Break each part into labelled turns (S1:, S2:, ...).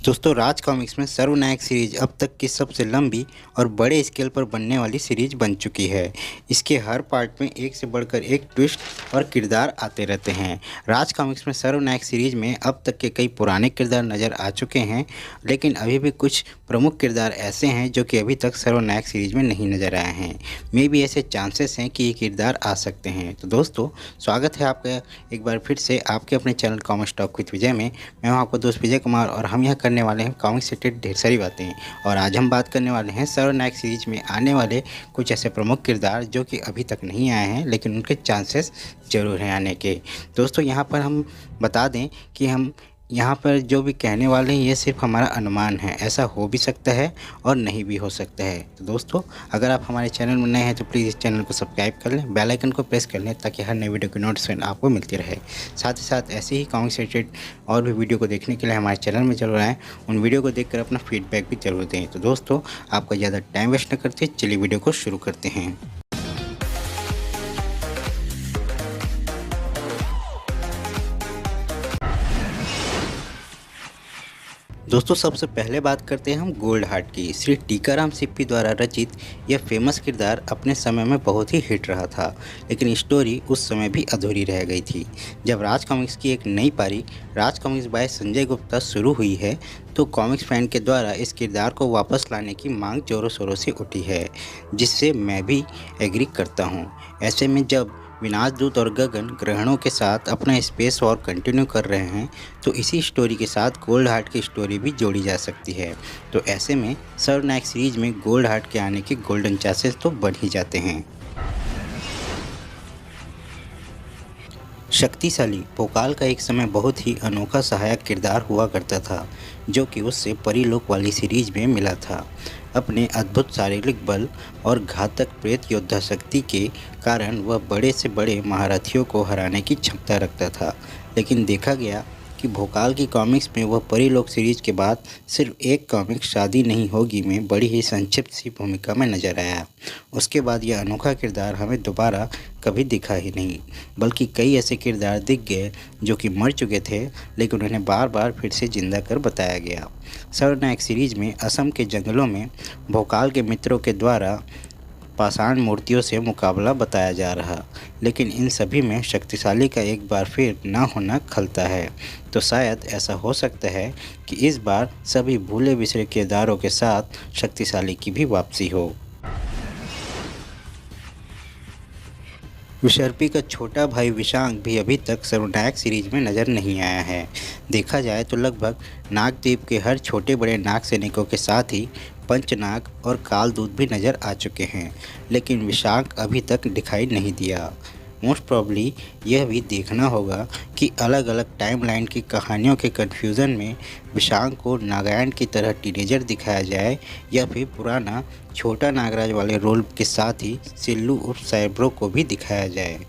S1: दोस्तों राज कॉमिक्स में सर्वनायक सीरीज अब तक की सबसे लंबी और बड़े स्केल पर बनने वाली सीरीज बन चुकी है। इसके हर पार्ट में एक से बढ़कर एक ट्विस्ट और किरदार आते रहते हैं। राज कॉमिक्स में सर्वनायक सीरीज में अब तक के कई पुराने किरदार नज़र आ चुके हैं, लेकिन अभी भी कुछ प्रमुख किरदार ऐसे हैं जो कि अभी तक सर्वनायक सीरीज में नहीं नज़र आए हैं। मे भी ऐसे चांसेस हैं कि ये किरदार आ सकते हैं। तो दोस्तों स्वागत है आपका एक बार फिर से आपके अपने चैनल कॉमिक्स टॉक विद विजय में। मैं हूं आपका दोस्त विजय कुमार और हम यहाँ करने वाले हैं कॉमिक्स से रिलेटेड ढेर सारी बातें। और आज हम बात करने वाले हैं सर्वनायक सीरीज में आने वाले कुछ ऐसे प्रमुख किरदार जो कि अभी तक नहीं आए हैं, लेकिन उनके चांसेस ज़रूर हैं आने के। दोस्तों यहाँ पर हम बता दें कि हम यहाँ पर जो भी कहने वाले हैं ये सिर्फ हमारा अनुमान है। ऐसा हो भी सकता है और नहीं भी हो सकता है। तो दोस्तों अगर आप हमारे चैनल में नए हैं तो प्लीज़ इस चैनल को सब्सक्राइब कर लें, बेल आइकन को प्रेस कर लें ताकि हर नई वीडियो की नोटिफिकेशन आपको मिलती रहे। साथ ही साथ ऐसे ही कॉमिक्स रिलेटेड और भी वीडियो को देखने के लिए हमारे चैनल में जरूर आएँ। उन वीडियो को देखकर अपना फीडबैक भी जरूर दें। तो दोस्तों आपका ज़्यादा टाइम वेस्ट न करते चलिए वीडियो को शुरू करते हैं। दोस्तों सबसे पहले बात करते हैं हम गोल्ड हार्ट की। श्री टीकाराम सिप्पी द्वारा रचित यह फेमस किरदार अपने समय में बहुत ही हिट रहा था, लेकिन स्टोरी उस समय भी अधूरी रह गई थी। जब राज कॉमिक्स की एक नई पारी राज कॉमिक्स बाय संजय गुप्ता शुरू हुई है तो कॉमिक्स फैन के द्वारा इस किरदार को वापस लाने की मांग जोरों शोरों से उठी है, जिससे मैं भी एग्री करता हूँ। ऐसे में जब विनाशदूत और गगन ग्रहणों के साथ अपना स्पेस वॉर कंटिन्यू कर रहे हैं तो इसी स्टोरी के साथ गोल्ड हार्ट की स्टोरी भी जोड़ी जा सकती है। तो ऐसे में सर्वनायक सीरीज में गोल्ड हार्ट के आने के गोल्डन चांसेस तो बढ़ ही जाते हैं। शक्तिशाली भोकाल का एक समय बहुत ही अनोखा सहायक किरदार हुआ करता था, जो कि उससे परीलोक वाली सीरीज में मिला था। अपने अद्भुत शारीरिक बल और घातक प्रेत योद्धा शक्ति के कारण वह बड़े से बड़े महारथियों को हराने की क्षमता रखता था, लेकिन देखा गया कि भोकाल की कॉमिक्स में वह परीलोक सीरीज के बाद सिर्फ एक कॉमिक शादी नहीं होगी में बड़ी ही संक्षिप्त सी भूमिका में नजर आया। उसके बाद यह अनोखा किरदार हमें दोबारा कभी दिखा ही नहीं, बल्कि कई ऐसे किरदार दिख गए जो कि मर चुके थे, लेकिन उन्हें बार बार फिर से जिंदा कर बताया गया। सर्वनायक सीरीज में असम के जंगलों में भोकाल के मित्रों के द्वारा पाषाण मूर्तियों से मुकाबला बताया जा रहा, लेकिन इन सभी में शक्तिशाली का एक बार फिर ना होना खलता है। तो शायद ऐसा हो सकता है कि इस बार सभी भूले बिसरे किरदारों के साथ शक्तिशाली की भी वापसी हो। विशर्पी का छोटा भाई विशांक भी अभी तक सर्वनायक सीरीज में नज़र नहीं आया है। देखा जाए तो लगभग नागद्वीप के हर छोटे बड़े नाग सैनिकों के साथ ही पंचनाग और कालदूत भी नज़र आ चुके हैं, लेकिन विशांक अभी तक दिखाई नहीं दिया। मोस्ट प्रॉब्ली यह भी देखना होगा कि अलग अलग टाइमलाइन की कहानियों के कन्फ्यूज़न में विशांक को नागायण की तरह टीनेजर दिखाया जाए या फिर पुराना छोटा नागराज वाले रोल के साथ ही सिल्लू उर्फ सैब्रो को भी दिखाया जाए।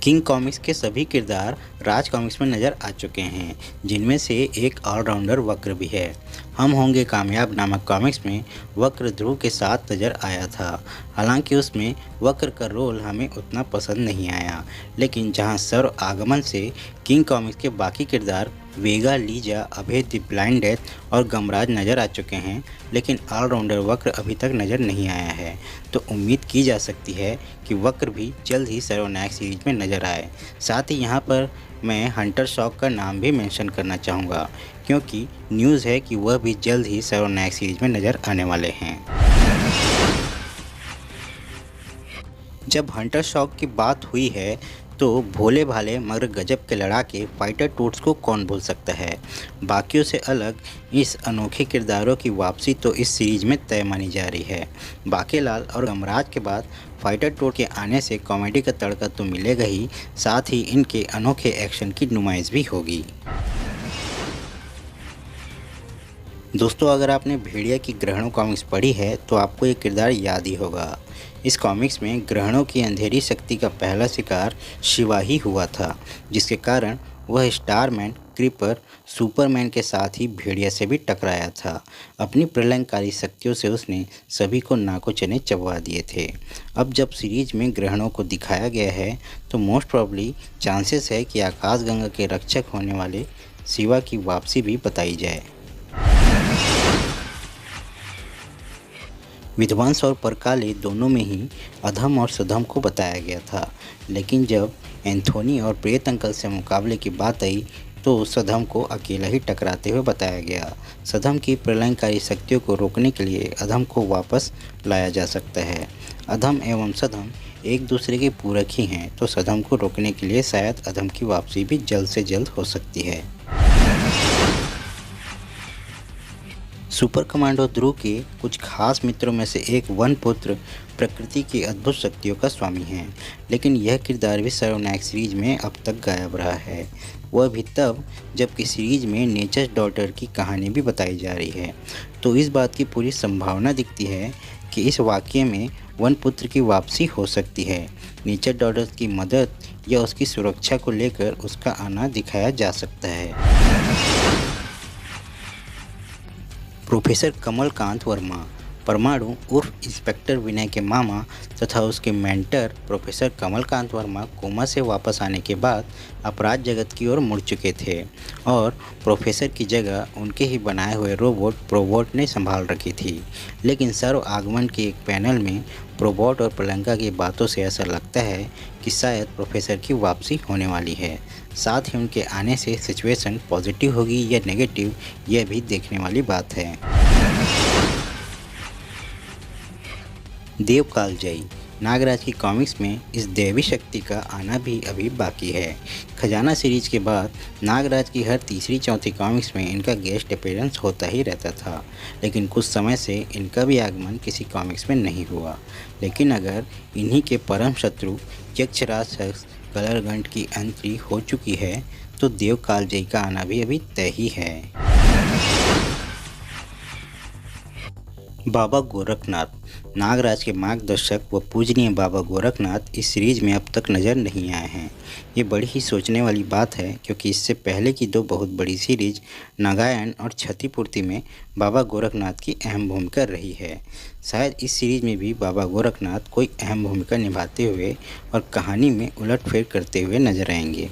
S1: किंग कॉमिक्स के सभी किरदार राज कॉमिक्स में नज़र आ चुके हैं, जिनमें से एक ऑलराउंडर वक्र भी है। हम होंगे कामयाब नामक कॉमिक्स में वक्र ध्रुव के साथ नज़र आया था। हालांकि उसमें वक्र का रोल हमें उतना पसंद नहीं आया, लेकिन जहां सर्व आगमन से किंग कॉमिक्स के बाकी किरदार Vega, Lisa, Abhay the Blind Death और गमराज नज़र आ चुके हैं, लेकिन ऑलराउंडर वक्र अभी तक नज़र नहीं आया है। तो उम्मीद की जा सकती है कि वक्र भी जल्द ही सर्वनायक सीरीज में नज़र आए। साथ ही यहाँ पर मैं हंटर शॉक का नाम भी मेंशन करना चाहूँगा, क्योंकि न्यूज़ है कि वह भी जल्द ही सर्वनायक सीरीज में नज़र आने वाले हैं। जब हंटर शॉक की बात हुई है तो भोले भाले मगर गजब के लड़ाके फाइटर टूट्स को कौन भूल सकता है। बाकियों से अलग इस अनोखे किरदारों की वापसी तो इस सीरीज में तय मानी जा रही है। बाकेलाल और गमराज के बाद फाइटर टूट के आने से कॉमेडी का तड़का तो मिलेगा ही, साथ ही इनके अनोखे एक्शन की नुमाइश भी होगी। दोस्तों अगर आपने भेड़िया की ग्रहणों कॉमिक्स पढ़ी है तो आपको ये किरदार याद ही होगा। इस कॉमिक्स में ग्रहणों की अंधेरी शक्ति का पहला शिकार शिवा ही हुआ था, जिसके कारण वह स्टारमैन क्रीपर सुपरमैन के साथ ही भेड़िया से भी टकराया था। अपनी प्रलयंकारी शक्तियों से उसने सभी को नाको चने चबवा दिए थे। अब जब सीरीज में ग्रहणों को दिखाया गया है तो मोस्ट प्रॉब्ली चांसेस है कि आकाशगंगा के रक्षक होने वाले शिवा की वापसी भी बताई जाए। विध्वंस और परकाले दोनों में ही अधम और सधम को बताया गया था, लेकिन जब एंथोनी और प्रेत अंकल से मुकाबले की बात आई तो सधम को अकेला ही टकराते हुए बताया गया। सधम की प्रलयंकारी शक्तियों को रोकने के लिए अधम को वापस लाया जा सकता है। अधम एवं सधम एक दूसरे के पूरक ही हैं, तो सधम को रोकने के लिए शायद अधम की वापसी भी जल्द से जल्द हो सकती है। सुपर कमांडो ध्रुव के कुछ खास मित्रों में से एक वनपुत्र प्रकृति की अद्भुत शक्तियों का स्वामी है, लेकिन यह किरदार भी सर्वनायक सीरीज में अब तक गायब रहा है। वह भी तब जबकि सीरीज में नेचर्स डॉटर की कहानी भी बताई जा रही है, तो इस बात की पूरी संभावना दिखती है कि इस वाक़ये में वनपुत्र की वापसी हो सकती है। नेचर डॉटर की मदद या उसकी सुरक्षा को लेकर उसका आना दिखाया जा सकता है। प्रोफेसर कमलकांत वर्मा परमाणु उर्फ इंस्पेक्टर विनय के मामा तथा उसके mentor professor Kamalkant Verma coma से वापस आने के बाद अपराध जगत की ओर मुड़ चुके थे और प्रोफेसर की जगह उनके ही बनाए हुए रोबोट प्रोबोट ने संभाल रखी थी। लेकिन सर्व आगमन के एक पैनल में प्रोबोट और प्रियंका की बातों से ऐसा लगता है कि शायद प्रोफेसर की वापसी होने वाली है। साथ ही उनके आने से सिचुएशन पॉजिटिव होगी या नेगेटिव, यह भी देखने वाली बात है। देव कालजयी नागराज की कॉमिक्स में इस दैवी शक्ति का आना भी अभी बाकी है। खजाना सीरीज के बाद नागराज की हर तीसरी चौथी कॉमिक्स में इनका गेस्ट अपीयरेंस होता ही रहता था, लेकिन कुछ समय से इनका भी आगमन किसी कॉमिक्स में नहीं हुआ। लेकिन अगर इन्हीं के परम शत्रु यक्षराज शख्स कलरगंट की एंट्री हो चुकी है तो देव कालजयी का आना भी अभी तय ही है। बाबा गोरखनाथ नागराज के मार्गदर्शक व पूजनीय बाबा गोरखनाथ इस सीरीज में अब तक नज़र नहीं आए हैं। ये बड़ी ही सोचने वाली बात है, क्योंकि इससे पहले की दो बहुत बड़ी सीरीज नागायण और क्षतिपूर्ति में बाबा गोरखनाथ की अहम भूमिका रही है। शायद इस सीरीज में भी बाबा गोरखनाथ कोई अहम भूमिका निभाते हुए और कहानी में उलटफेर करते हुए नजर आएंगे।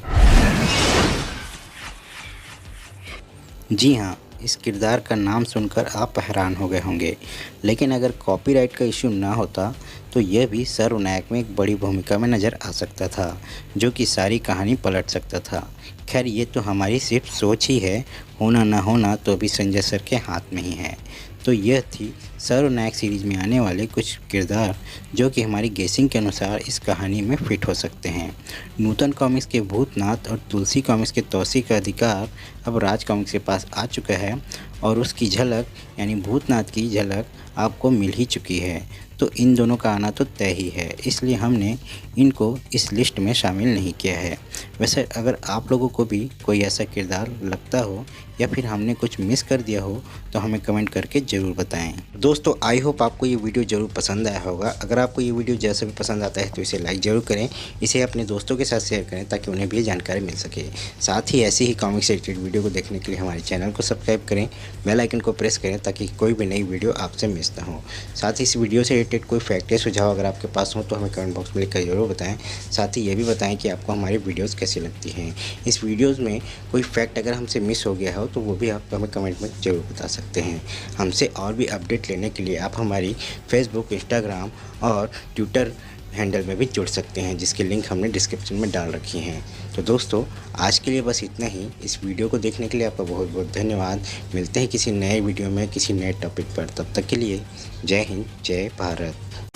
S1: जी हाँ, इस किरदार का नाम सुनकर आप हैरान हो गए होंगे, लेकिन अगर कॉपीराइट का इश्यू ना होता तो यह भी सर्वनायक में एक बड़ी भूमिका में नज़र आ सकता था, जो कि सारी कहानी पलट सकता था। खैर, ये तो हमारी सिर्फ सोच ही है, होना ना होना तो अभी संजय सर के हाथ में ही है। तो यह थी सर्वनायक सीरीज में आने वाले कुछ किरदार जो कि हमारी गेसिंग के अनुसार इस कहानी में फिट हो सकते हैं। नूतन कॉमिक्स के भूतनाथ और तुलसी कॉमिक्स के तौसी का अधिकार अब राज कॉमिक्स के पास आ चुका है और उसकी झलक यानी भूतनाथ की झलक आपको मिल ही चुकी है। तो इन दोनों का आना तो तय ही है, इसलिए हमने इनको इस लिस्ट में शामिल नहीं किया है। वैसे अगर आप लोगों को भी कोई ऐसा किरदार लगता हो या फिर हमने कुछ मिस कर दिया हो तो हमें कमेंट करके ज़रूर बताएं। दोस्तों, आई होप आपको ये वीडियो ज़रूर पसंद आया होगा। अगर आपको ये वीडियो जैसे भी पसंद आता है तो इसे लाइक ज़रूर करें, इसे अपने दोस्तों के साथ शेयर करें ताकि उन्हें भी जानकारी मिल सके। साथ ही ऐसी ही कॉमिक्स से रिलेटेड वीडियो को देखने के लिए हमारे चैनल को सब्सक्राइब करें, बेल आइकन को प्रेस करें ताकि कोई भी नई वीडियो आपसे मिस ना हो। साथ ही इस वीडियो से रिलेटेड कोई फैक्ट या सुझाव अगर आपके पास हो तो हमें कमेंट बॉक्स में लिखकर जरूर बताएं। साथ ही ये भी बताएं कि आपको हमारी वीडियोस कैसी लगती हैं। इस वीडियोस में कोई फैक्ट अगर हमसे मिस हो गया हो तो वो भी आप हमें कमेंट में ज़रूर बता सकते हैं। हमसे और भी अपडेट लेने के लिए आप हमारी फेसबुक, इंस्टाग्राम और ट्विटर हैंडल में भी जुड़ सकते हैं, जिसकी लिंक हमने डिस्क्रिप्शन में डाल रखी हैं। तो दोस्तों, आज के लिए बस इतना ही। इस वीडियो को देखने के लिए आपका बहुत बहुत धन्यवाद। मिलते हैं किसी नए वीडियो में किसी नए टॉपिक पर। तब तक के लिए जय हिंद, जय भारत।